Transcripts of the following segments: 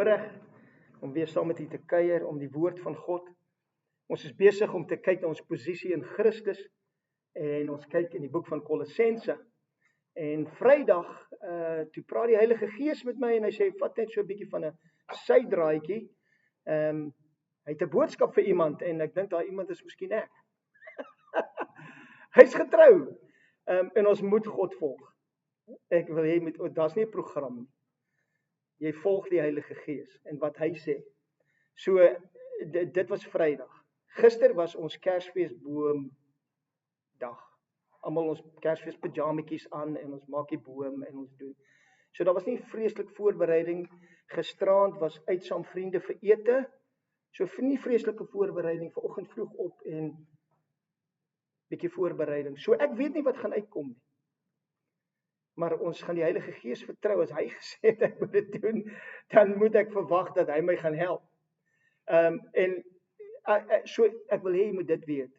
voorreg om weer saam met u te kuier om die woord van God. Ons is besig om te kyk na ons posisie in Christus en ons kyk in die boek van Kolossense. En Vrydag toe praat die Heilige Gees met my en hy sê vat net so 'n bietjie van 'n sydraadjie. Hy het 'n boodskap vir iemand en ek dink daai iemand is miskien ek. Hy's getrou. En ons moet God volg. Ek wil hê daar's nie 'n program nie. Jy volg die Heilige Gees en wat hy sê. So dit was Vrydag. Gister was ons Kersfeesboomdag. Almal ons Kersfees pyjamatjies aan en ons maak die boom en ons doen. So daar was nie vreeslik voorbereiding. Gisteraand was uit saam vriende vir ete. So nie vreeslike voorbereiding, vanoggend vroeg op en bietjie voorbereiding. So ek weet nie wat gaan uitkom nie. Maar ons gaan die Heilige Gees vertrou. As hy gesê het ek moet dit doen, dan moet ek verwag dat hy my gaan help. So ek wil hê jy moet dit weet.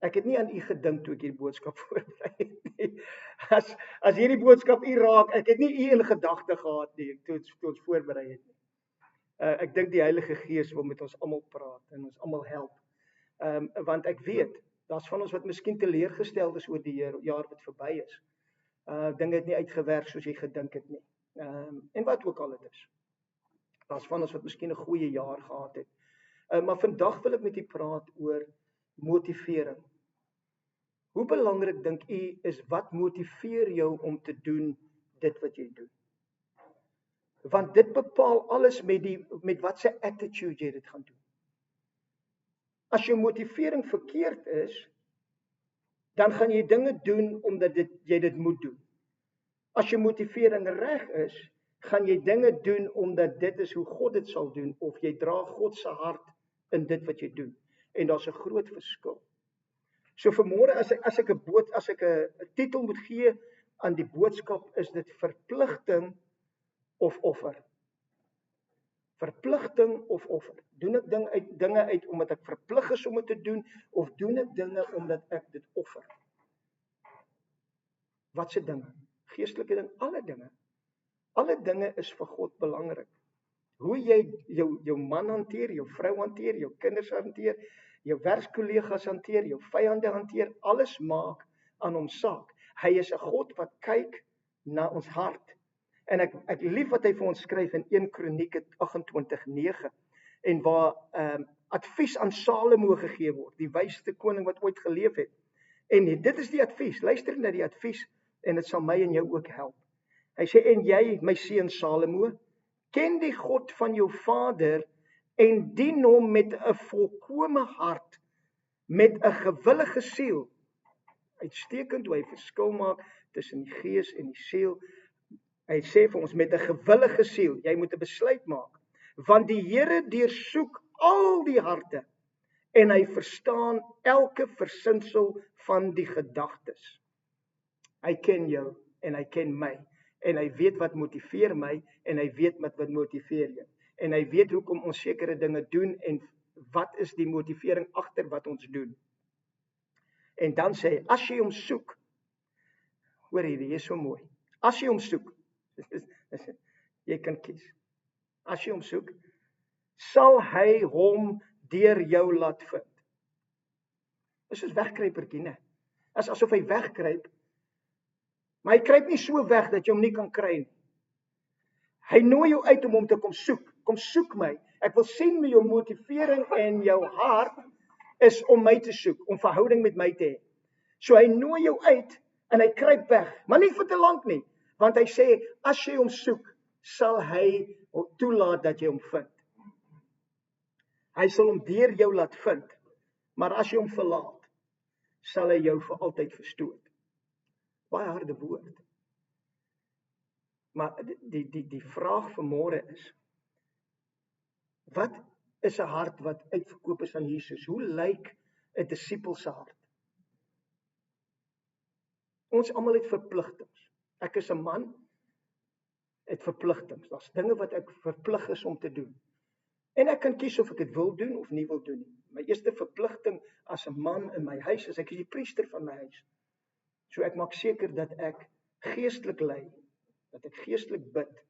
Ek het nie aan u gedink toe ek hierdie boodskap voorberei het nie. As hierdie boodskap u raak, ek het nie u in gedagte gehad nie toe ons voorberei het nie. Ek dink die Heilige Gees wil met ons almal praat en ons almal help. Want ek weet, daar's van ons wat miskien teleurgestel is oor die jaar wat verby is. Dinge het nie uitgewerk soos jy gedink het nie. En wat ook al dit is. Daar's van ons wat miskien 'n goeie jaar gehad het. Maar vandag wil ek met u praat oor motivering. Hoe belangrik dink u is wat motiveer jou om te doen dit wat jy doen? Want dit bepaal alles met wat se attitude jy dit gaan doen. As jou motivering verkeerd is, dan gaan jy dinge doen omdat jy dit moet doen. As jou motivering reg is, gaan jy dinge doen omdat dit is hoe God dit sal doen, of jy dra God se hart in dit wat jy doen. En daar's 'n groot verskil. So vanmôre as ek 'n titel moet gee aan die boodskap, is dit verpligting of offer. Verpligting of offer. Doen ek dinge uit omdat ek verplig is om dit te doen, of doen ek dinge omdat ek dit offer? Wat se dinge? Geestelike ding, alle dinge. Alle dinge is vir God belangrik. Hoe jy jou man hanteer, jou vrou hanteer, jou kinders hanteer, jou werkskollegas hanteer, jou vyande hanteer, alles maak aan hom saak. Hy is 'n God wat kyk na ons hart. En ek lief wat hy vir ons skryf in 1 Kronieke 28:9 en waar advies aan Salomo gegee word, die wysste koning wat ooit geleef het. En dit is die advies. Luister na die advies en dit sal my en jou ook help. Hy sê, en jy, my seun Salomo, ken die God van jou vader en dien hom met 'n volkome hart, met 'n gewillige siel. Uitstekend hoe hy verskil maak tussen die gees en die siel. Hy sê vir ons met 'n gewillige siel, jy moet 'n besluit maak, want die Here deursoek al die harte en hy verstaan elke versinsel van die gedagtes. Hy ken jou en hy ken my en hy weet wat motiveer my en hy weet wat motiveer jou. En hy weet hoekom ons sekere dinge doen en wat is die motivering agter wat ons doen. En dan sê hy, as jy hom soek, hoor hierdie is so mooi. As jy hom soek, jy kan kies. As jy hom soek, sal hy hom deur jou laat vind. Dis soos wegkruipertjie, né? As asof hy wegkruip, maar hy kruip nie so weg dat jy hom nie kan kry nie. Hy nooi jou uit om hom te kom soek. Kom soek my. Ek wil sien met jou motivering en jou hart is om my te soek, om verhouding met my te hê. So hy nooi jou uit en hy kruip weg, maar nie vir te lank nie, want hy sê as jy hom soek, sal hy toelaat dat jy hom vind. Hy sal hom deur jou laat vind, maar as jy hom verlaat, sal hy jou vir altyd verstoot. Baie harde woord. Maar die vraag vanmôre is, wat is 'n hart wat uitverkoop is aan Jesus? Hoe lyk 'n disipel se hart? Ons almal het verpligtings. Ek is 'n man, het verpligtings. Daar's dinge wat ek verplig is om te doen. En ek kan kies of ek dit wil doen of nie wil doen nie. My eerste verpligting as 'n man in my huis is ek is die priester van my huis. So ek maak seker dat ek geestelik lei, dat ek geestelik bid,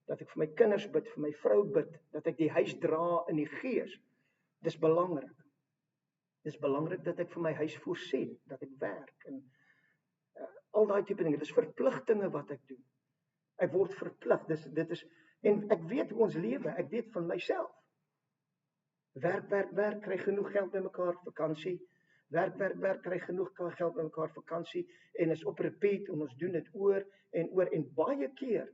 dat ek vir my kinders bid, vir my vrou bid, dat ek die huis dra in die gees. Dis belangrik. Dis belangrik dat ek vir my huis voorsien, dat ek werk en al daai tipe dinge. Dis verpligtinge wat ek doen. Ek word verplig. Dit is en ek weet hoe ons lewe. Ek weet van myself. Werk, kry genoeg geld bymekaar, vakansie. Werk, kry genoeg geld bymekaar, vakansie en is op repeat en ons doen dit oor en baie keer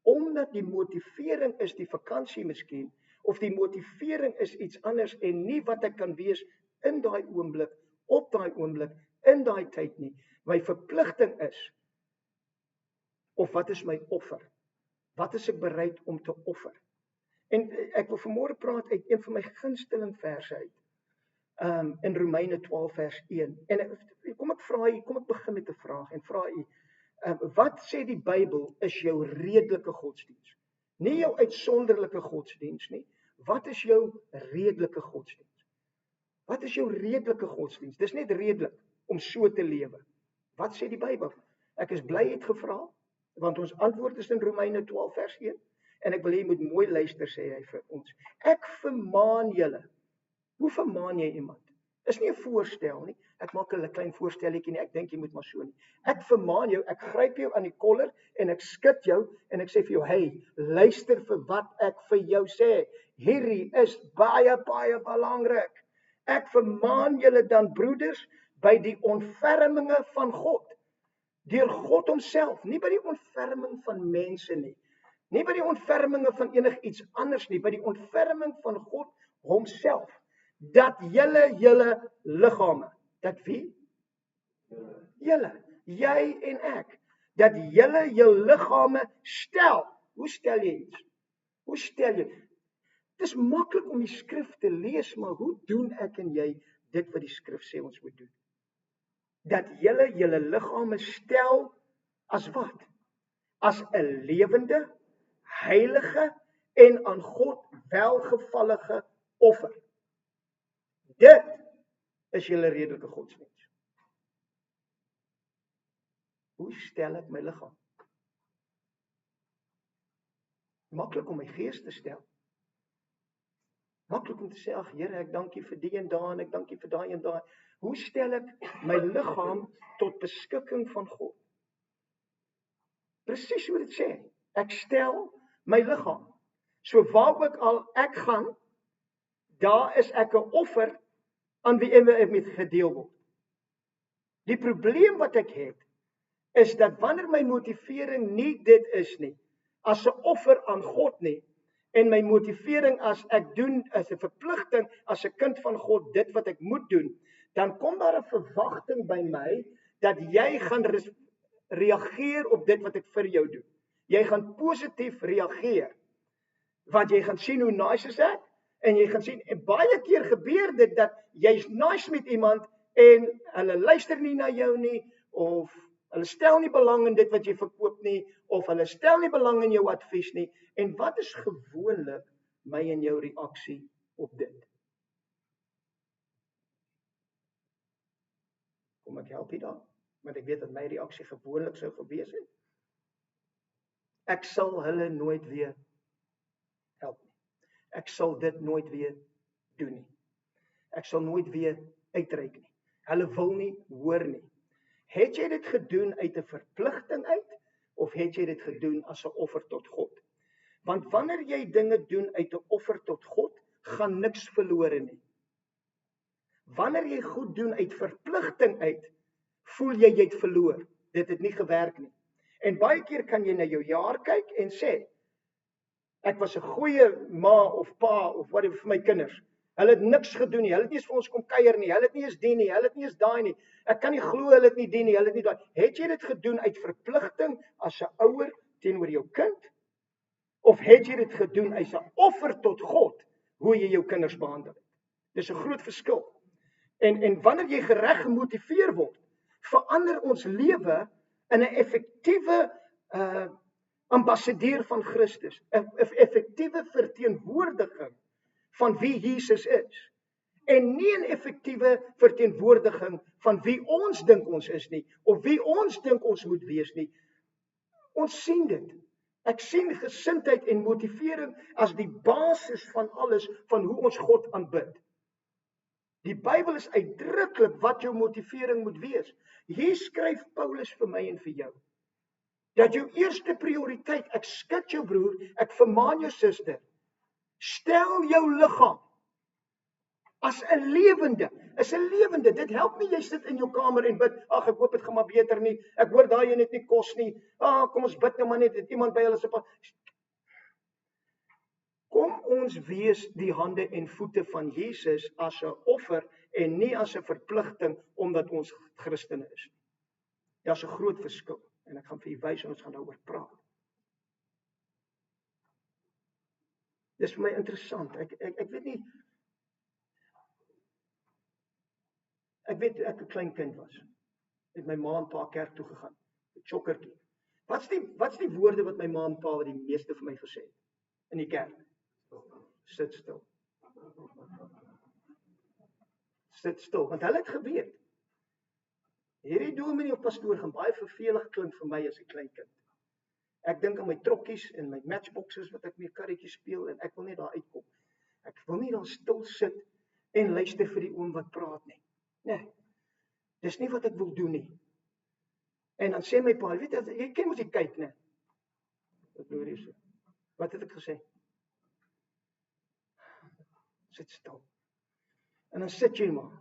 omdat die motivering is die vakansie miskien of die motivering is iets anders en nie wat ek kan wees in daai oomblik, op daai oomblik, in daai tyd nie. My verpligting is of wat is my offer? Wat is ek bereid om te offer? En ek wil vanmôre praat uit een van my gunsteling verse uit. In Romeine 12 vers 1. En kom ek begin met 'n vraag en vra u, wat sê die Bybel is jou redelike godsdiens? Nie jou uitsonderlike godsdiens nie. Wat is jou redelike godsdiens? Wat is jou redelike godsdiens? Dis net redelik om so te lewe. Wat sê die Bybel? Ek is bly het gevra, want ons antwoord is in Romeine 12 vers 1. En ek wil jy moet mooi luister, sê hy vir ons. Ek vermaan julle. Hoe vermaan jy iemand? Is nie 'n voorstel nie. Ek maak 'n klein voorstelletjie nie. Ek dink jy moet maar so nie. Ek vermaan jou, ek gryp jou aan die kollar en ek skud jou en ek sê vir jou, hey, luister vir wat ek vir jou sê. Hierdie is baie belangrik. Ek vermaan julle dan broeders by die ontferminge van God. Deur God homself, nie by die ontferming van mense nie. Nie by die ontferminge van enigiets anders nie, by die ontferming van God homself. Dat julle liggame, dat wie? Julle, jy en ek, dat julle jou liggame stel. Hoe stel jy iets? Hoe stel jy? Het is maklik om die skrif te lees, maar hoe doen ek en jy dit wat die skrif sê ons moet doen? Dat julle liggame stel as wat? As 'n lewende, heilige en aan God welgevallige offer. Dit is julle redelike godsdiens. Hoe stel ek my liggaam? Maklik om my gees te stel. Maklik om te sê, ag Here, ek dank U vir die en daai en ek dank U vir daai en daai. Hoe stel ek my liggaam tot beskikking van God? Presies hoe dit sê. Ek stel my liggaam. So waar ook al ek gaan, daar is ek 'n offer aan wie ek met gedeel word. Die probleem wat ek het, is dat wanneer my motivering nie dit is nie, as 'n offer aan God nie, en my motivering as ek doen, as 'n verpligting, as 'n kind van God, dit wat ek moet doen, dan kom daar 'n verwagting by my, dat jy gaan reageer op dit wat ek vir jou doen. Jy gaan positief reageer, want jy gaan sien hoe nice is ek, en jy gaan sien, en baie keer gebeur dit, dat jy's nice met iemand, en hulle luister nie na jou nie, of hulle stel nie belang in dit wat jy verkoop nie, of hulle stel nie belang in jou advies nie, en wat is gewoonlik my en jou reaksie op dit? Kom ek help jy daar? Want ek weet dat my reaksie gewoonlik sou gewees het. Ek sal hulle nooit weer help nie. Ek sal dit nooit weer doen nie. Ek sal nooit weer uitreik nie. Hulle wil nie hoor nie. Het jy dit gedoen uit 'n verpligting uit, of het jy dit gedoen as 'n offer tot God? Want wanneer jy dinge doen uit 'n offer tot God, gaan niks verlore nie. Wanneer jy goed doen uit verpligting uit, voel jy het verloor. Dit het nie gewerk nie. En baie keer kan jy na jou jaar kyk en sê, ek was 'n goeie ma of pa of whatever vir my kinders. Hulle het niks gedoen nie. Hulle het nie eens vir ons kom kuier nie. Hulle het nie eens dien nie. Hulle het nie eens daai nie. Ek kan nie glo hulle het nie dien nie. Hulle het nie daai. Het jy dit gedoen uit verpligting as 'n ouer teenoor jou kind? Of het jy dit gedoen as 'n offer tot God, hoe jy jou kinders behandel het? Dis 'n groot verskil. En wanneer jy gereg gemotiveer word, verander ons lewe in 'n effektiewe ambassadeur van Christus, 'n effektiewe verteenwoordiging van wie Jesus is, en nie 'n effektiewe verteenwoordiging van wie ons dink ons is nie, of wie ons dink ons moet wees nie. Ons sien dit. Ek sien gesindheid en motivering as die basis van alles van hoe ons God aanbid. Die Bybel is uitdruklik wat jou motivering moet wees. Hier skryf Paulus vir my en vir jou, dat jou eerste prioriteit, ek skud jou broer, ek vermaan jou suster, stel jou liggaam as 'n lewende, dit help nie, jy sit in jou kamer en bid, ag ek hoop dit gaan maar beter nie, ek hoor daai een het nie kos nie, kom ons bid nou maar net, het iemand by hulle se pad. Kom ons wees die hande en voete van Jesus as 'n offer en nie as 'n verpligting omdat ons Christene is. Daar's 'n groot verskil en ek gaan vir u wys en ons gaan daaroor praat. Dis vir my interessant. Ek weet nie. Ek weet toe ek 'n klein kind was, het my ma en pa kerk toe gegaan. 'n Chokkertjie. Wat's die woorde wat my ma en pa wat die meeste vir my gesê het in die kerk? Sit stil. Sit stil, want hulle het geweet. Hierdie dominee of pastoor gaan baie vervelig klink vir my as 'n klein kind. Ek dink aan my trokkies en my matchboxes wat ek mee karretjies speel en ek wil net daar uitkom. Ek wil nie daar stil sit en luister vir die oom wat praat nie. Nee, dis nie wat ek wil doen nie. En dan sê my pa, weet jy ken mos die kyk, né? Wat doen jy so? Wat het ek gesê? Sit stil. En dan sit jy maar.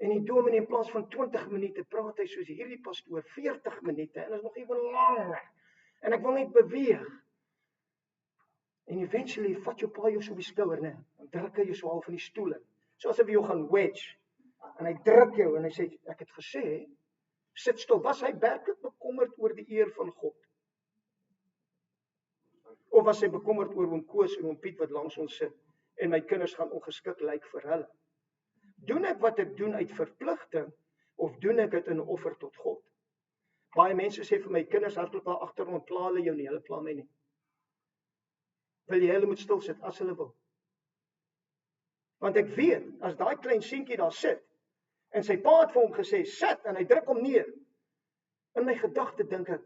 En die dominee in plaas van 20 minute praat hy soos hierdie pastoor 40 minute en is nog ewe lang. En ek wil net beweeg. En eventually vat jou pa jou so op die skouer, né? Dan druk hy jou so half van die stoel in. Soos of jy jou gaan wedge. En hy druk jou en hy sê, ek het gesê, sit stil. Was hy werklik bekommerd oor die eer van God? Of was hy bekommerd oor oom Koos en oom Piet wat langs ons sit en my kinders gaan ongeskik lyk vir hulle? Doen ek wat ek doen uit verpligting of doen ek dit in 'n offer tot God? Baie mense sê vir my kinders hardloop daar agterrond, pla hulle jou nie, hulle pla my nie. Wil jy hulle moet stil sit as hulle wil? Want ek weet, as daai klein seentjie daar sit en sy pa het vir hom gesê sit en hy druk hom neer. In my gedagte dink ek,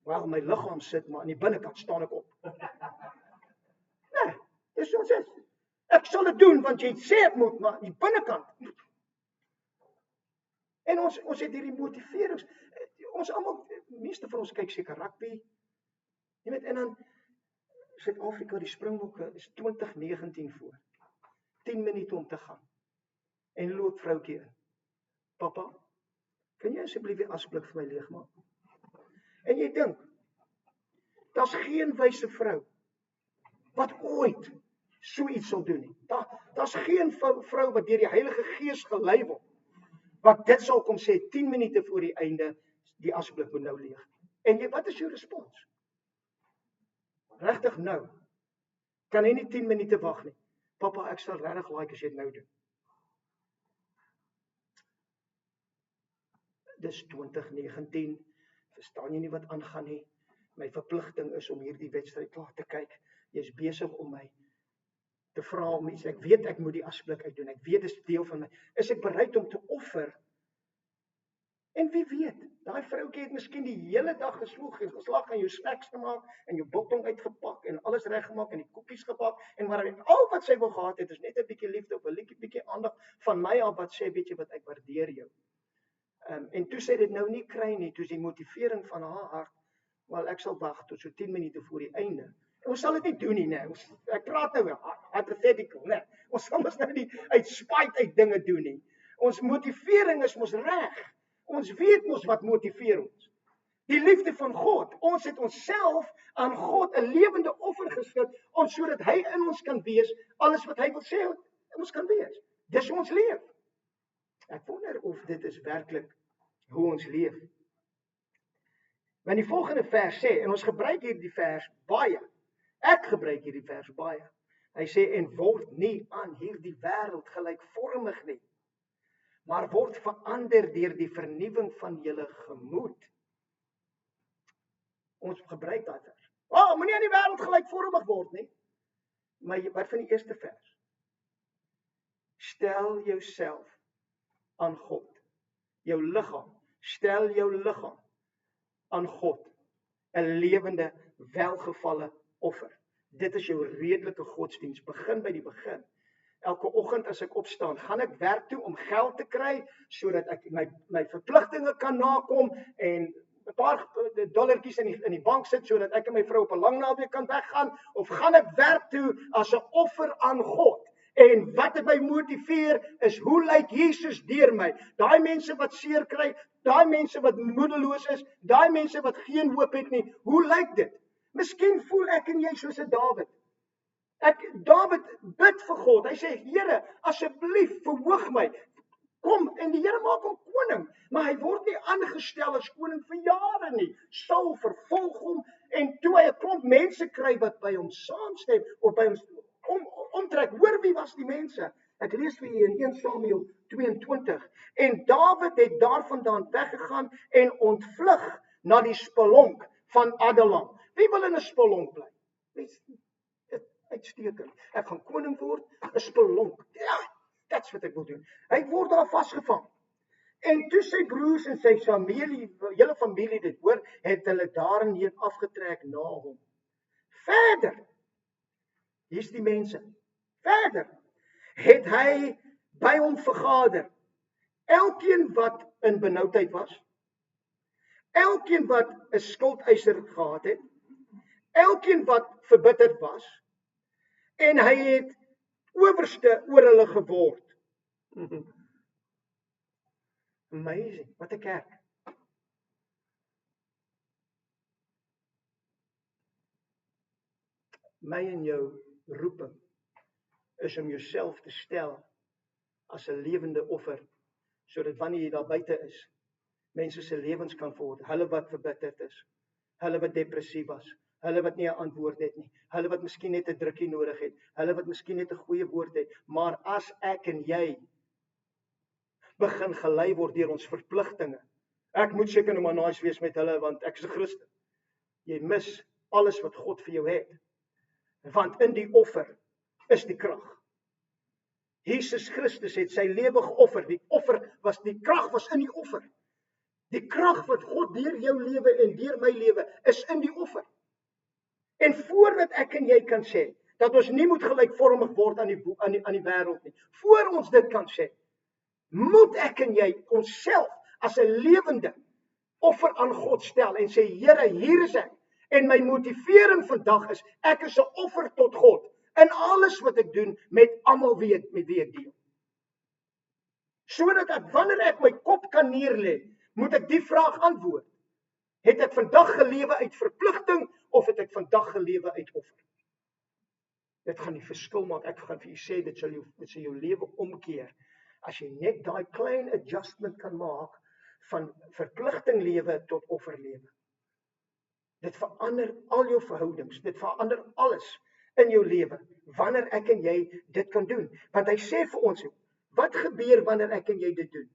wel my liggaam sit maar aan die binnekant staan ek op. Nee, dis soos dit. Ek sal dit doen want jy sê ek moet, maar die binnekant. En ons het hierdie motiverings. Ons almal, meeste van ons kyk seker rugby. Jy weet, en dan Suid-Afrika, die Springbokke is 2019 voor. 10 minute om te gaan. En loop vroutjie in. Papa, kan jy asseblief die asblik vir my leegmaak? En jy dink, daar's geen wyse vrou wat ooit so iets sal doen nie. Daar's geen vrou wat deur die Heilige Gees gelei word wat dit sal kom sê 10 minute voor die einde die asblik moet nou leeg. En wat is jou respons? Regtig nou. Kan jy nie 10 minute wag nie. Papa, ek sal regtig like as jy dit nou doen. Dis 2019. Verstaan jy nie wat aangaan nie? My verpligting is om hierdie wedstryd klaar te kyk. Jy's besig om my te vra om iets. Ek weet ek moet die asblik uitdoen. Ek weet dis deel van my. Is ek bereid om te offer? En wie weet, daai vroutjie het miskien die hele dag gesloeg en geslag en jou snacks gemaak en jou biltong uitgepak en alles reggemaak en die koekies gepak en maar al wat sy wou gehad het is net 'n bietjie liefde of 'n bietjie aandag van my af wat sê weet jy wat ek waardeer jou. En toe sy dit nou nie kry nie, toe is die motivering van haar hart, wel ek sal wag tot so 10 minute voor die einde. En ons sal dit nie doen nie, né? Ek praat nou hypothetical, né? Ons sal mos nou nie uit spite uit dinge doen nie. Ons motivering is mos reg. Ons weet mos wat motiveer ons. Die liefde van God. Ons het onsself aan God 'n lewende offer geskik, sodat hy in ons kan wees, alles wat hy wil sê in ons kan wees. Dis hoe ons leef. Ek wonder of dit is werklik hoe ons leef. Want die volgende vers sê, en ons gebruik hierdie vers baie. Ek gebruik hierdie vers baie. Hy sê, en word nie aan hierdie wêreld gelykvormig nie, maar word verander deur die vernuwing van julle gemoed. Ons gebruik daai vers. Moenie aan die wêreld gelykvormig word nie. Maar wat van die eerste vers? Stel jouself aan God. Jou liggaam. Stel jou liggaam aan God. 'n lewende welgevalle offer. Dit is jou redelike godsdienst. Begin by die begin. Elke oggend as ek opstaan, gaan ek werk toe om geld te kry, sodat ek my verpligtinge kan nakom en 'n paar dollartjies in die bank sit, sodat ek en my vrou op 'n lang naweek kan weggaan, of gaan ek werk toe as 'n offer aan God? En wat het my motiveer is, hoe lyk Jesus deur my? Daai mense wat seer kry, daai mense wat moedeloos is, daai mense wat geen hoop het nie, hoe lyk dit? Miskien voel ek en jy soos 'n Dawid. Dawid bid vir God. Hy sê, Here, asseblief verhoog my. Kom, en die Here maak hom koning, maar hy word nie aangestel as koning vir jare nie. Saul vervolg hom, en toe hy 'n klomp mense kry wat by hom saamstem, of by hom omtrek. Hoor, wie was die mense? Ek lees vir julle in 1 Samuel 22. En Dawid het daarvandaan weggegaan en ontvlug na die spelonk van Adullam. Wie wil in 'n spelonk bly? Uitstekend. Ek gaan koning word, 'n spelonk. Ja, dit's wat ek wil doen. Hy word daar vasgevang. En toe sy broers en sy familie, hele familie dit hoor, het hulle daarin afgetrek na hom. Verder, hier's die mense. Verder het hy by hom vergader. Elkeen wat in benoudheid was, elkeen wat 'n skuldeiser gehad het, elkeen wat verbitterd was, en hy het owerste oor hulle geword. Amazing, wat 'n kerk. My en jou roeping is om jouself te stel as 'n lewende offer, sodat wanneer jy daar buite is, mense se lewens kan word, hulle wat verbitterd is, hulle wat depressief was, hulle wat nie 'n antwoord het nie, hulle wat miskien net 'n drukkie nodig het, hulle wat miskien net 'n goeie woord het, maar as ek en jy begin gelei word deur ons verpligtinge, ek moet seker nou maar nice wees met hulle, want ek is 'n Christen. Jy mis alles wat God vir jou het, want in die offer is die krag. Jesus Christus het sy lewe geoffer, die krag was in die offer. Die krag wat God deur jou lewe en deur my lewe is in die offer. En voordat ek en jy kan sê dat ons nie moet gelykvormig word aan die wêreld nie, voor ons dit kan sê, moet ek en jy onsself as 'n lewende offer aan God stel en sê, Here, hier is ek. En my motivering vandag is, ek is 'n offer tot God in alles wat ek doen met almal met wie ek deel. Sodat ek, wanneer ek my kop kan neerlê, moet ek die vraag antwoord. Het ek vandag gelewe uit verpligting of het ek vandag gelewe uit offer? Dit gaan die verskil maak. Ek gaan vir u sê, dit sal jou lewe omkeer. As jy net daai klein adjustment kan maak van verpligting lewe tot offer lewe. Dit verander al jou verhoudings, dit verander alles in jou lewe, wanneer ek en jy dit kan doen. Want hy sê vir ons, wat gebeur wanneer ek en jy dit doen?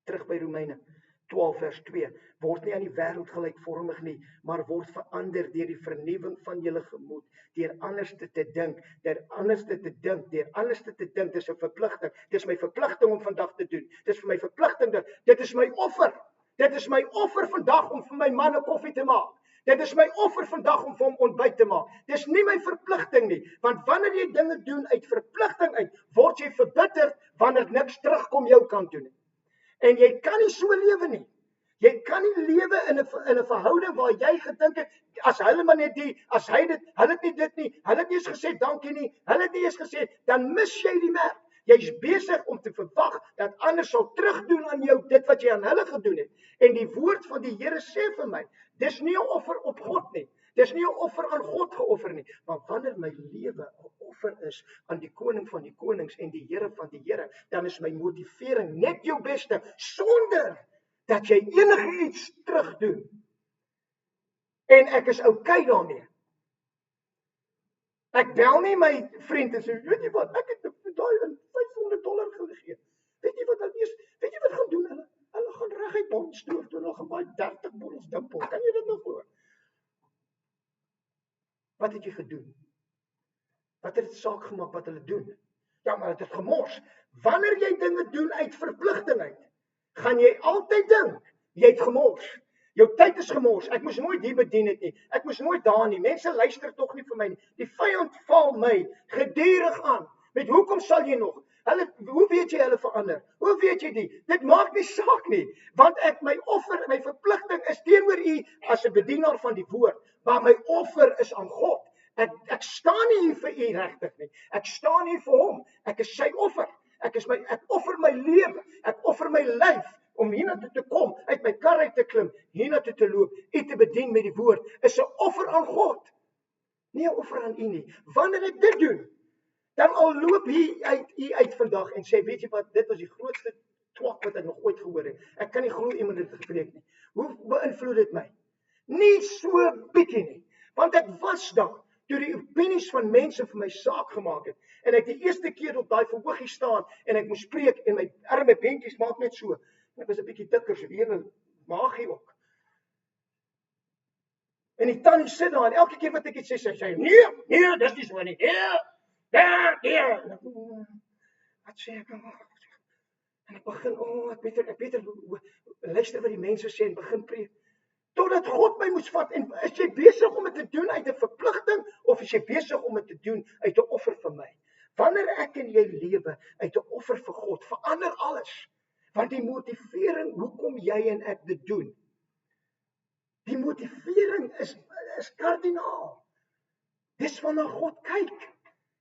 Terug by Romeine 12 vers 2, word nie aan die wêreld gelykvormig nie, maar word verander deur die vernuwing van julle gemoed, deur anders te dink, dis 'n verpligting. Dis my verpligting om vandag te doen. Dis vir my verpligting, dit is my offer. Dit is my offer vandag om vir my man 'n koffie te maak. Dit is my offer vandag om vir hom ontbyt te maak. Dis nie my verpligting nie, want wanneer jy dinge doen uit verpligting uit, word jy verbitterd wanneer niks terugkom jou kant toe nie. En jy kan nie so lewe nie. Jy kan nie lewe in 'n verhouding waar jy gedink het, as hulle maar net as hy dit, hulle het nie dit nie, hulle het nie eens gesê dankie nie, hulle het nie eens gesê, dan mis jy die merk. Jy's besig om te verwag dat ander sal terugdoen aan jou dit wat jy aan hulle gedoen het. En die woord van die Here sê vir my, dis nie 'n offer op God nie. Dis nie 'n offer aan God geoffer nie, maar wanneer my lewe 'n offer is aan die koning van die konings en die Here van die Here, dan is my motivering net jou beste, sonder dat jy enige iets terugdoen. En ek is okay daarmee. Ek bel nie my vriend en sê, weet jy wat, ek het daai $500 gegee. Weet jy wat gaan doen hulle? Hulle gaan reguit bondstoof toe, hulle gaan baie 30 bottels dimpel. Kan jy dit nog hoor? Wat het jy gedoen? Wat het dit saak gemaak wat hulle doen? Ja, maar dit is gemors. Wanneer jy dinge doen uit verpligting uit, gaan jy altyd dink, jy het gemors. Jou tyd is gemors. Ek moes nooit hier bedien het nie. Ek moes nooit daar nie. Mense luister tog nie vir my nie. Die vyand val my gedurig aan. Met hoekom sal jy nog? Hoe weet jy hulle verander? Hoe weet jy die? Dit maak nie saak nie, want my offer, my verpligting is teenoor u as 'n bedienaar van die woord, maar my offer is aan God. Ek staan nie hier vir u regtig nie. Ek staan hier vir hom. Ek is sy offer. Ek offer my lewe. Ek offer my lyf om hiernatoe te kom, uit my kar uit te klim, hiernatoe te loop, u te bedien met die woord, is 'n offer aan God. Nie 'n offer aan u nie. Wanneer ek dit doen, dan al loop u uit vandag en sê, weet jy wat, dit was die grootste twak wat ek nog ooit gehoor het. Ek kan nie glo iemand dit gepreek nie. Hoe beïnvloed dit my? Nie so bietjie nie. Want ek was daar toe die opinies van mense vir my saak gemaak het. En ek die eerste keer op daai verhoogie staan en ek moes preek en my arme bentjies maak net so. Ek was 'n bietjie dikker, so ewe maagie ook. En die tannie sit daar en elke keer wat ek iets sê, sy sê, nee, dis nie so nie. Nee. Wat sê ek? En ek begin, ek beter luister wat die mense sê en begin preek. Totdat God my moes vat. En is jy besig om dit te doen uit 'n verpligting of is jy besig om dit te doen uit 'n offer vir my? Wanneer ek en jy lewe uit 'n offer vir God, verander alles. Want die motivering hoekom jy en ek dit doen, die motivering is kardinaal. Dis waarna God kyk.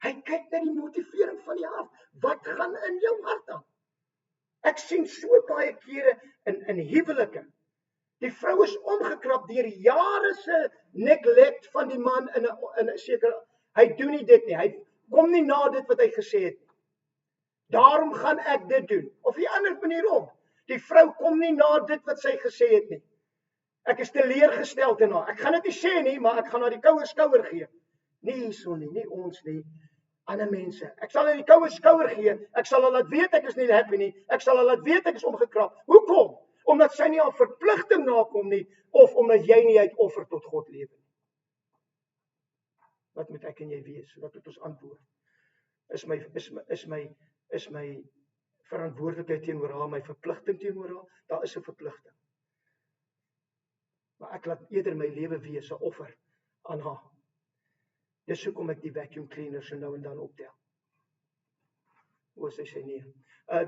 Hy kyk na die motivering van die hart. Wat gaan in jou hart aan? Ek sien so baie kere in huwelike. Die vrou is omgekrap deur jare se neglect van die man in 'n sekere, hy doen nie dit nie. Hy kom nie na dit wat hy gesê het nie. Daarom gaan ek dit doen. Of die ander manier om. Die vrou kom nie na dit wat sy gesê het nie. Ek is teleurgestel in haar. Ek gaan dit nie sê nie, maar ek gaan haar die koue skouer gee. Nie hierso nie, nie ons nie. Ander mense. Ek sal haar die koue skouer gee. Ek sal haar laat weet ek is nie happy nie. Ek sal haar laat weet ek is omgekrap. Hoekom? Omdat sy nie aan verpligting nakom nie, of omdat jy nie uit offer tot God lewe nie. Wat moet ek en jy wees? Wat moet ons antwoord? Is my verantwoordelikheid teenoor haar, my verpligting teenoor haar? Daar is 'n verpligting. Maar ek laat eerder my lewe wees 'n offer aan haar. Dis hoekom ek die vacuum cleaner so nou en dan optel. Sy sê nee.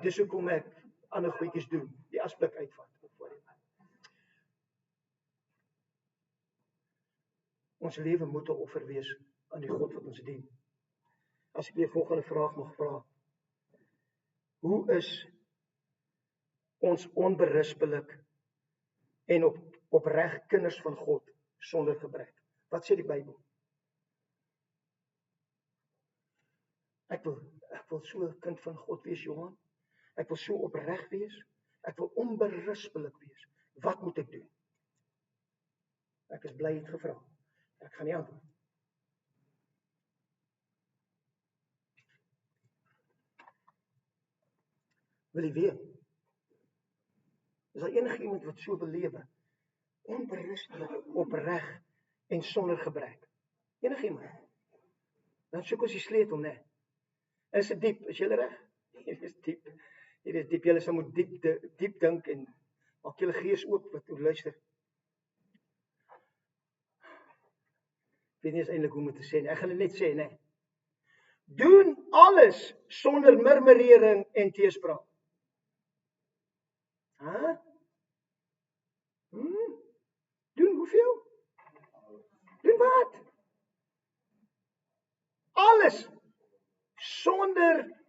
Dis hoekom ek ander goedjies doen, die asblik uitvat. Ons lewe moet 'n offer wees aan die God wat ons dien. As ek die volgende vraag mag vra. Hoe is ons onberispelik en opreg kinders van God sonder gebrek? Wat sê die Bybel? Ek wil so 'n kind van God wees, Johan. Ek wil so opreg wees. Ek wil onberispelik wees. Wat moet ek doen? Ek is bly jy het gevra. Ek gaan nie antwoord. Wil jy weet? Is daar enige iemand wat so belewe? Onberispelik, opreg en sonder gebrek. Enige iemand? Dan soek ons die sleutel, né? Is dit diep? Is julle reg? Hier is diep. Hier is diep. Julle sal moet diep dink en maak julle gees oop wat u luister. Ek weet nie eens eintlik hoe om dit te sê nie. Ek gaan dit net sê, né? Doen alles sonder murmurering en teespraak. Doen hoeveel? Doen wat? Alles sonder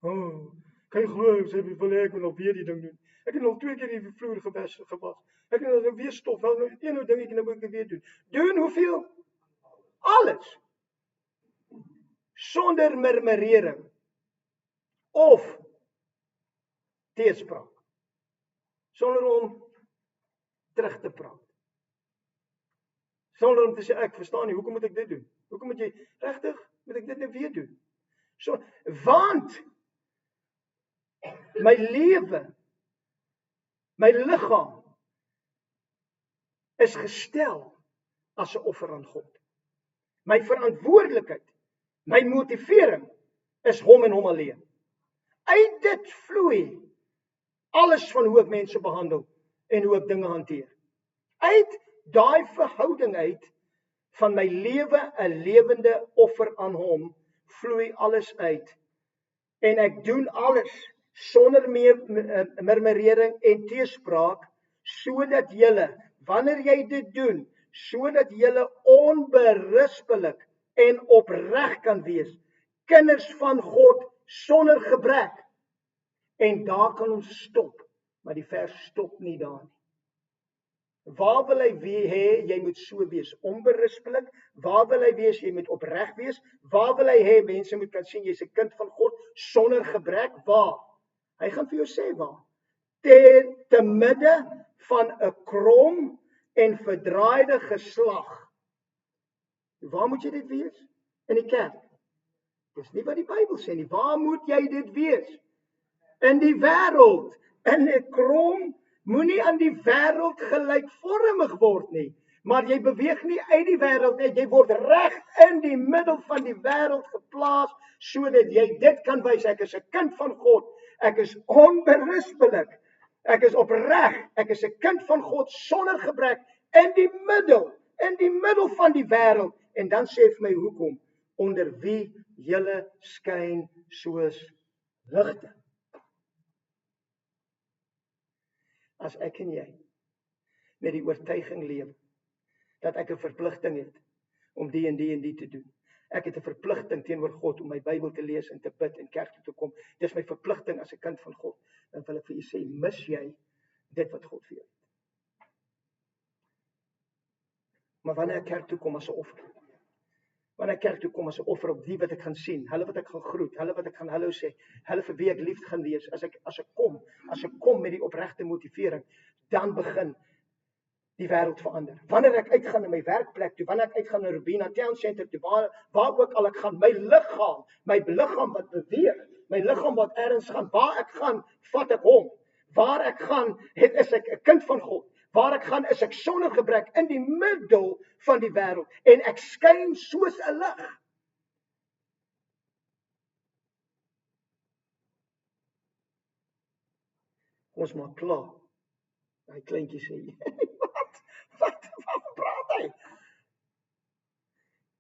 kan jy glo, sê wil ek wil nog weer die ding doen. Ek het nog 2 keer die vloer gewas. Ek het nou weer stof. Nou een dingetjie nou moet ek weer doen. Doen hoeveel? Alles sonder murmurering of teespraak. Sonder om terug te praat. Sonder om te sê ek verstaan nie, hoekom moet ek dit doen? Hoekom moet jy regtig moet ek dit nou weer doen? So, want my lewe, my liggaam is gestel as 'n offer aan God. My verantwoordelikheid, my motivering is hom en hom alleen. Uit dit vloei alles van hoe ek mense behandel en hoe ek dinge hanteer. Uit daai verhouding uit van my lewe 'n lewende offer aan hom, vloei alles uit. En ek doen alles sonder murmurering en teespraak, sodat julle, wanneer jy dit doen, sodat julle onberispelik en opreg kan wees, kinders van God sonder gebrek. En daar kan ons stop, maar die vers stop nie daar nie. Waar wil hy hê jy moet so wees? Onberispelik. Waar wil hy wees jy moet opreg wees? Waar wil hy hê mense moet kan sien jy's 'n kind van God sonder gebrek? Waar? Hy gaan vir jou sê waar. Te midde van 'n krom en verdraaide geslag. Waar moet jy dit wees? In die kerk. Dis nie wat die Bybel sê nie. Waar moet jy dit wees? In die wêreld. In 'n krom. Moenie aan die wêreld gelykvormig word nie, maar jy beweeg nie uit die wêreld nie, jy word reg in die middel van die wêreld geplaas, sodat jy dit kan wys, ek is 'n kind van God, ek is onberispelik, ek is opreg, ek is 'n kind van God sonder gebrek, in die middel van die wêreld, en dan sê vir my hoekom, onder wie julle skyn soos ligte. As ek en jy met die oortuiging leef dat ek 'n verpligting het om die en die en die te doen. Ek het 'n verpligting teenoor God om my Bybel te lees en te bid en kerk toe te kom. Dis my verpligting as 'n kind van God. Dan wil ek vir u sê, mis jy dit wat God vir jou het. Maar wanneer ek kerk toe kom as 'n offer. Wanneer ek kerk toe kom as 'n offer op die wat ek gaan sien, hulle wat ek gaan groet, hulle wat ek gaan hallo sê, hulle vir wie ek lief gaan wees, as ek kom met die opregte motivering, dan begin die wêreld verander. Wanneer ek uitgaan na my werkplek toe, wanneer ek uitgaan na Robina Town Center toe, waar ook al ek gaan, my liggaam wat beweeg, my liggaam wat ergens gaan, waar ek gaan, vat ek hom. Waar ek gaan, is ek 'n kind van God. Waar ek gaan, is ek sonder gebrek in die middel van die wêreld. En ek skyn soos 'n lig. Ons maak klaar. Daai kleintjie sê, wat praat hy?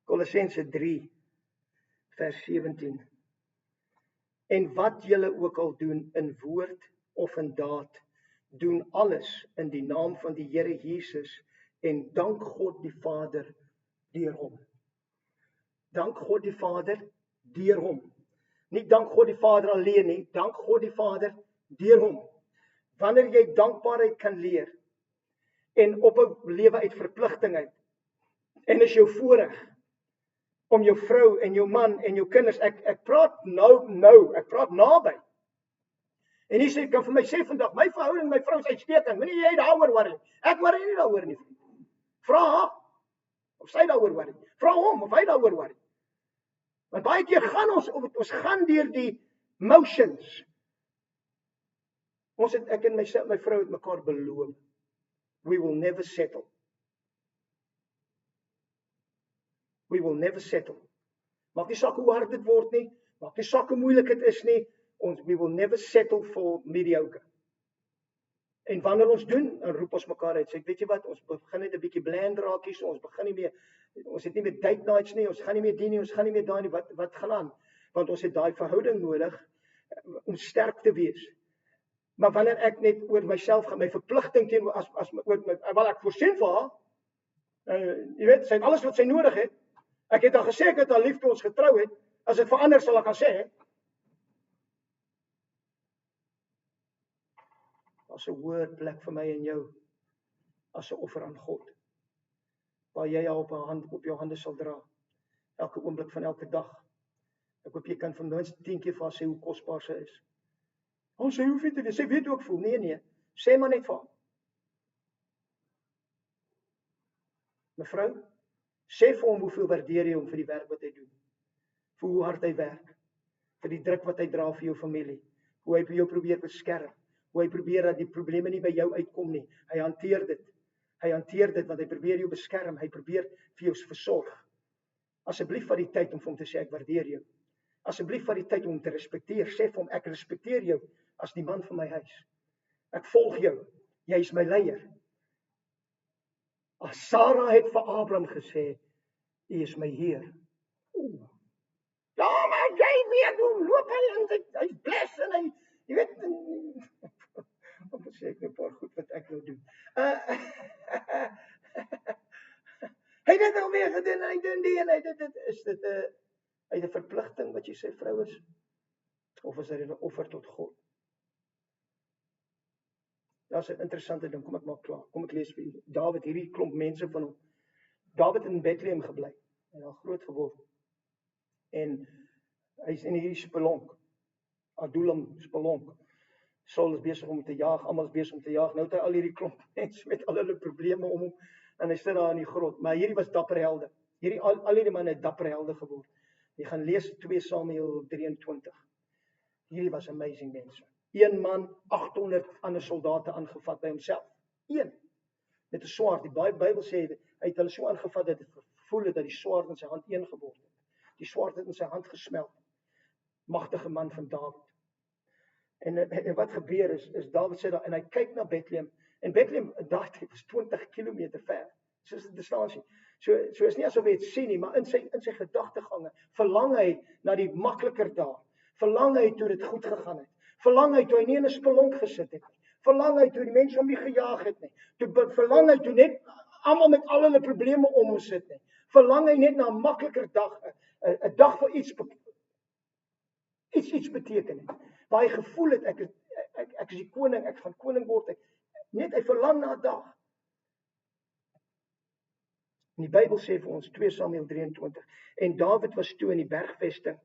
Kolossense 3, vers 17. En wat julle ook al doen in woord of in daad, doen alles in die naam van die Here Jesus en dank God die Vader deur hom. Dank God die Vader deur hom. Nie dank God die Vader alleen nie, dank God die Vader deur hom. Wanneer jy dankbaarheid kan leer en op 'n lewe uit verpligting uit, en is jou voorreg om jou vrou en jou man en jou kinders, ek praat nou, ek praat naby. En jy sê, kan vir my sê vandag, my verhouding met my vrou is uitstekend, moenie jy daaroor worry. Ek worry nie daaroor nie. Vra haar, of sy daaroor worry. Vra hom, of hy daaroor worry. Want baie keer gaan ons gaan deur die motions. Ek en my vrou het mekaar beloof. We will never settle. We will never settle. Maak nie saak hoe hard dit word nie, maak nie saak hoe moeilik dit is nie, we will never settle for mediocre. En wanneer ons doen, dan roep ons mekaar uit, sê, weet jy wat, ons begin net 'n bietjie bland raak hier, so ons begin nie meer, ons het nie meer date nights nie, ons gaan nie meer die nie, ons gaan nie meer daai nie, wat gaan aan? Want ons het daai verhouding nodig om sterk te wees. Maar wanneer ek net oor myself gaan, my verpligting teenoor wel ek voorsien vir haar, jy weet, sy het alles wat sy nodig het. Ek het al gesê ek het haar lief toe ons getrou het. As dit verander sal ek gaan sê. As 'n hoër plek vir my en jou as 'n offer aan God. Waar jy haar op jou hande sal dra. Elke oomblik van elke dag. Ek hoop jy kan van minstens 10 keer vir haar sê hoe kosbaar sy is. Ons sê hoef nie te wees. Sy weet hoe ek voel. Nee. Sê maar net vir haar. Mevrou, sê vir hom hoeveel waardeer jy hom vir die werk wat hy doen. Vir hoe hard hy werk. Vir die druk wat hy dra vir jou familie. Hoe hy jou probeer beskerm. Hoe hy probeer dat die probleme nie by jou uitkom nie. Hy hanteer dit. Want hy probeer jou beskerm. Hy probeer vir jou versorg. Asseblief vat die tyd om vir hom te sê ek waardeer jou. Asseblief vat die tyd om hom te respekteer. Sê vir hom ek respekteer jou as die man van my huis. Ek volg jou. Jy is my leier. As Sarah het vir Abraham gesê, U is my Heer. Ja, maar jy weet hoe loop hy en hy bless en hy, jy weet, wat sê ek 'n paar goed wat ek nou doen. Hy het dit nou weer gedoen, hy doen die en hy dit is dit 'n uit 'n verpligting wat jy sy vrou is, of is dit 'n offer tot God? Daar's 'n interessante ding, kom ek maak klaar. Kom ek lees vir julle. Dawid, hierdie klomp mense van hom. Dawid het in Bethlehem gebly en daar groot geword. En hy's in hierdie spelonk. Adullam spelonk. Saul is besig om te jaag, almal is besig om te jaag. Nou het hy al hierdie klomp mense met al hulle probleme om hom en hy sit daar in die grot. Maar hierdie was dapper helde. Al hierdie manne het dapper helde geword. Jy gaan lees 2 Samuel 23. Hierdie was amazing mense. Een man 800 ander soldate aangevat by homself. Een met 'n swaard. Die Bybel sê hy het hulle so aangevat dat dit gevoel het dat die swaard in sy hand een geword het. Die swaard het in sy hand gesmelt. Magtige man van Dawid. En wat gebeur is Dawid sit daar en hy kyk na Bethlehem. En Bethlehem daai tyd was 20 km ver. Soos 'n distansie. So is nie asof hy dit sien nie, maar in sy gedagtegange verlang hy na die makliker dae. Verlang hy toe dit goed gegaan het. Verlang hy toe hy nie in 'n spelonk gesit het nie. Verlang hy toe die mense hom nie gejaag het nie. Toe verlang hy toe net almal met al hulle probleme om hom sit nie. Verlang hy net na 'n makliker dag, 'n dag vir iets beteken het. Waar hy gevoel het ek is die koning, ek gaan koning word. Hy verlang na 'n dag. En die Bybel sê vir ons 2 Samuel 23 en Dawid was toe in die bergvesting.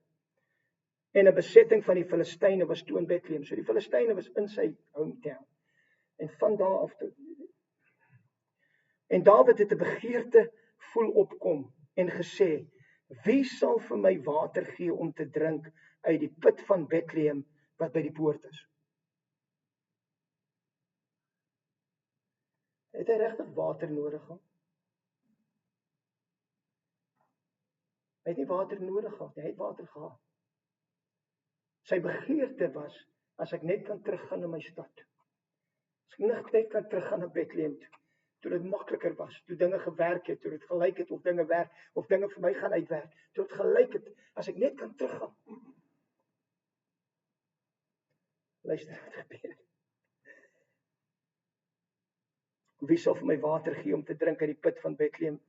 En 'n besetting van die Filistyne was toe in Bethlehem. So die Filistyne was in sy hometown. En van daar af toe. En Dawid het 'n begeerte voel opkom en gesê, wie sal vir my water gee om te drink uit die put van Bethlehem wat by die poort is? Het hy regtig water nodig gehad? Hy het nie water nodig gehad, hy het water gehad. Sy begeerte was, as ek net kan teruggaan na my stad. As ek net kan teruggaan na Bethlehem toe dit makliker was, toe dinge gewerk het, toe dit gelyk het of dinge werk, of dinge vir my gaan uitwerk, toe dit gelyk het, as ek net kan teruggaan. Luister wat gebeur. Wie sal vir my water gee om te drink uit die put van Bethlehem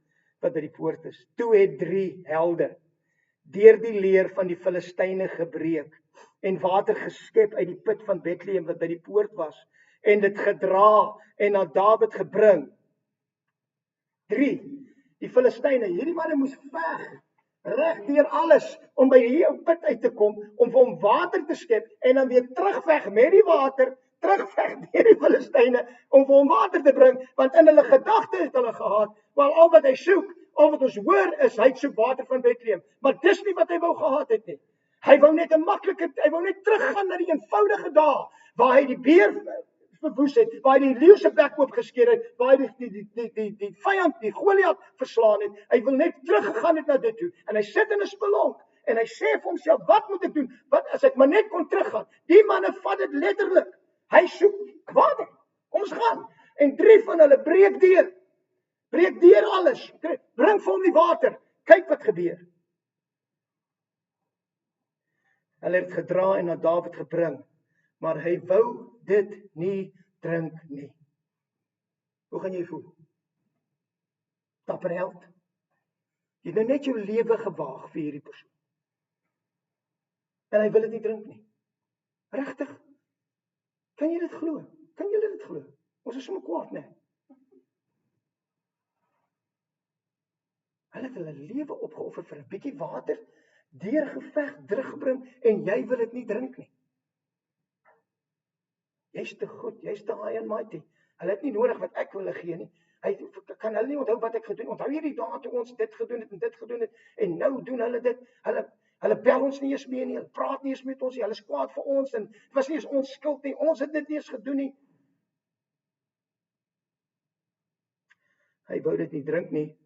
wat by die poort is? Toe het 3 helde deur die leer van die Filistyne gebreek en water geskep uit die put van Bethlehem wat by die poort was en dit gedra en na Dawid gebring. 3. Die Filistyne, hierdie manne moes veg reg deur alles om by die ou put uit te kom om vir hom water te skep en dan weer terugveg met die water, terugveg deur die Filistyne om vir hom water te bring, want in hulle gedagte het hulle gehad, wel al wat hy soek, al wat ons hoor is hy soek water van Bethlehem, maar dis nie wat hy wou gehad het nie. Hy wou net 'n maklike, hy wou net teruggaan na die eenvoudige dae waar hy die beer verwoes het, waar hy die leeu se bek oopgeskeer het, waar hy die vyand, die Goliat verslaan het. Hy wil net teruggegaan het na dit toe. En hy sit in 'n spelonk en hy sê vir homself, wat moet ek doen? Wat as ek maar net kon teruggaan? Die manne vat dit letterlik. Hy soek water. Kom ons gaan. En 3 van hulle breek deur alles. Bring vir hom die water. Kyk wat gebeur. Hulle het gedra en na Dawid gebring, maar hy wou dit nie drink nie. Hoe gaan jy voel? Dapper held. Jy het nou net jou lewe gewaag vir hierdie persoon. En hy wil dit nie drink nie. Regtig? Kan jy dit glo? Kan julle dit glo? Ons is sommer kwaad, né? Hulle het hulle lewe opgeoffer vir 'n bietjie water, deur geveg teruggebring en jy wil dit nie drink nie. Jy's te goed, jy's te high and mighty. Hulle het nie nodig wat ek wil gee nie. Hy kan hulle nie onthou wat ek gedoen. Onthou jy die dae toe ons dit gedoen het en dit gedoen het en nou doen hulle dit. Hulle bel ons nie eens meer nie. Hulle praat nie eens met ons nie. Hulle is kwaad vir ons en dit was nie eens ons skuld nie. Ons het dit nie eens gedoen nie. Hy wou dit nie drink nie.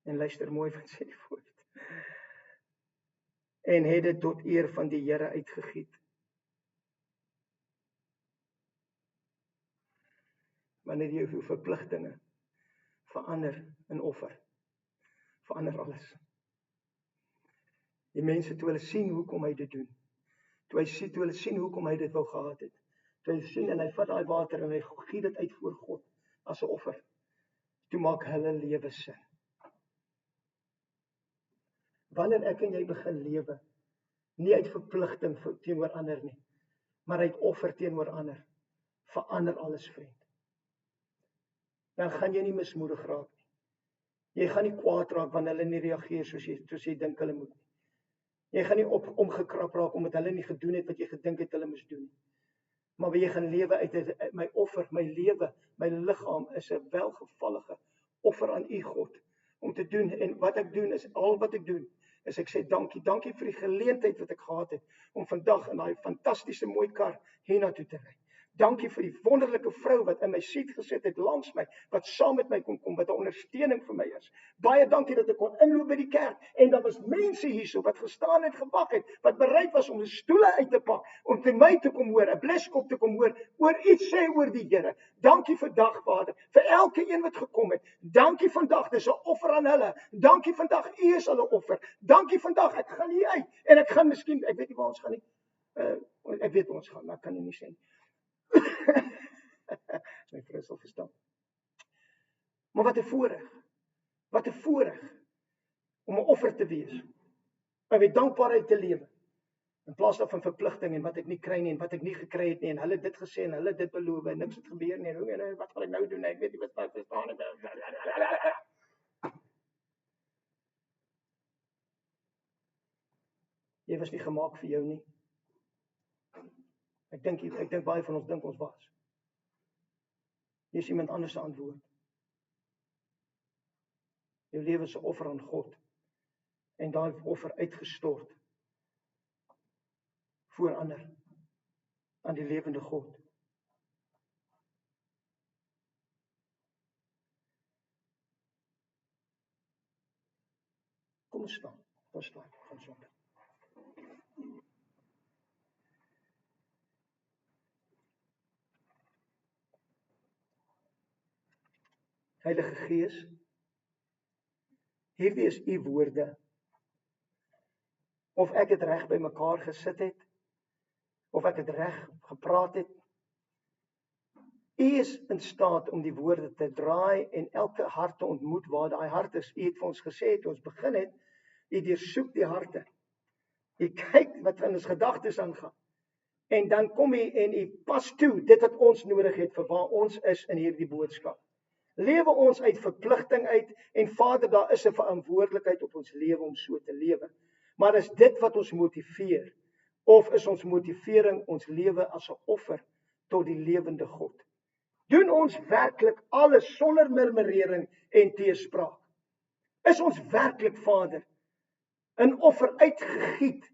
En luister mooi wat sê die woord. En het dit tot eer van die Here uitgegiet. Wanneer jy jou verpligtinge verander in offer. Verander alles. Die mense toe hulle sien hoekom hy dit doen. Toe hulle sien hoekom hy dit wou gehad het. Toe hy sien en hy vat daai water en hy gee dit uit voor God as 'n offer. Toe maak hulle lewe sin. Wanneer ek en jy begin lewe, nie uit verpligting teenoor ander nie, maar uit offer teenoor ander, verander alles, vriend. Dan gaan jy nie mismoedig raak nie. Jy gaan nie kwaad raak wanneer hulle nie reageer soos jy dink hulle moet nie. Jy gaan nie omgekrap raak omdat hulle nie gedoen het wat jy gedink het hulle moes doen nie. Maar jy gaan lewe uit my offer, my lewe, my liggaam is 'n welgevallige offer aan U God om te doen. En wat ek doen is, al wat ek doen, is ek sê dankie vir die geleentheid wat ek gehad het om vandag in daai fantastiese mooi kar hiernatoe te ry. Dankie vir die wonderlike vrou wat in my seat gesit het langs my, wat saam met my kon kom, wat 'n ondersteuning vir my is. Baie dankie dat ek kon inloop by die kerk en daar was mense hierso wat gestaan het, gewag het, wat bereid was om 'n stoele uit te pak, om te my te kom hoor, 'n bleskop te kom hoor, oor iets sê oor die Here. Dankie vandag, Vader, vir elke een wat gekom het. Dankie vandag, dis 'n offer aan hulle. Dankie vandag, U is hulle offer. Dankie vandag, ek gaan hier uit en ek gaan miskien, ek weet nie waar ons gaan nie. Ek weet waar ons gaan, maar ek kan nie sê nie. My vrou sal verstaan. Maar wat 'n voorreg om 'n offer te wees, om met dankbaarheid te lewe, in plaas daarvan verpligting en wat ek nie kry nie en wat ek nie gekry het nie en hulle dit gesê en hulle dit beloof en niks het gebeur nie en wat gaan ek nou doen? Ek weet nie wat ek verstaan nie. Jy was nie gemaak vir jou nie. Ek dink baie van ons dink ons was. Jy is iemand anders se antwoord. Jou lewe is 'n offer aan God. En daai offer uitgestort voor ander aan die lewende God. Kom staan. Gaan sonde. Heilige Gees, hierdie is U woorde. Of ek het reg by mekaar gesit het, of ek het reg gepraat het, U is in staat om die woorde te draai en elke hart te ontmoet waar daai hart is. U het vir ons gesê, toe ons begin het, U deursoek die harte. U kyk wat in ons gedagtes aangaan. En dan kom U en U pas toe dit wat ons nodig het vir waar ons is in hierdie boodskap. Lewe ons uit verpligting uit en Vader, daar is 'n verantwoordelikheid op ons lewe om so te lewe. Maar is dit wat ons motiveer? Of is ons motivering ons lewe as 'n offer tot die lewende God? Doen ons werklik alles sonder murmurering en teespraak? Is ons werklik, Vader, 'n offer uitgegiet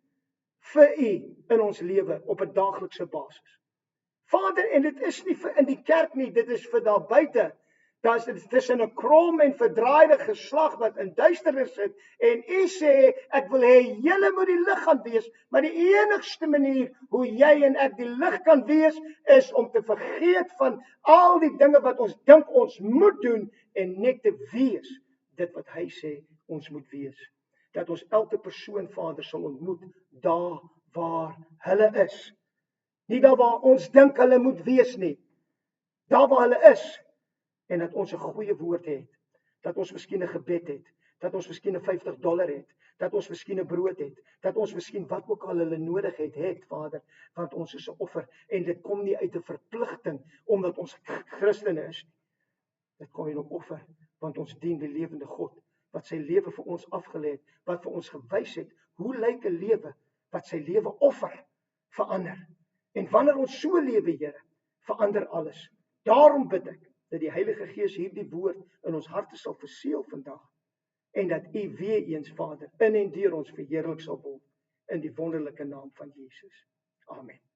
vir U in ons lewe op 'n daaglikse basis? Vader, en dit is nie vir in die kerk nie, dit is vir daar buite. Daar is dit tussen 'n krom en verdraaide geslag wat in duisternis sit en U sê, ek wil hê julle moet die lig gaan wees, maar die enigste manier hoe jy en ek die lig kan wees, is om te vergeet van al die dinge wat ons dink ons moet doen en net te wees dit wat hy sê ons moet wees. Dat ons elke persoon, Vader, sal ontmoet daar waar hulle is. Nie daar waar ons dink hulle moet wees nie. Daar waar hulle is. En dat ons 'n goeie woord het, dat ons miskien 'n gebed het, dat ons miskien $50 het, dat ons miskien 'n brood het, dat ons miskien wat ook al hulle nodig het, Vader, want ons is 'n offer, en dit kom nie uit 'n verpligting, omdat ons Christene is nie. Dit kom uit 'n offer, want ons dien die lewende God, wat sy lewe vir ons afgelê het, wat vir ons gewys het, hoe lyk 'n lewe, wat sy lewe offer, verander. En wanneer ons so lewe, Here, verander alles. Daarom bid ek, dat die Heilige Gees hierdie woord in ons harte sal verseël vandag, en dat U weer eens, Vader, in en deur ons verheerlik sal word, in die wonderlike naam van Jesus. Amen.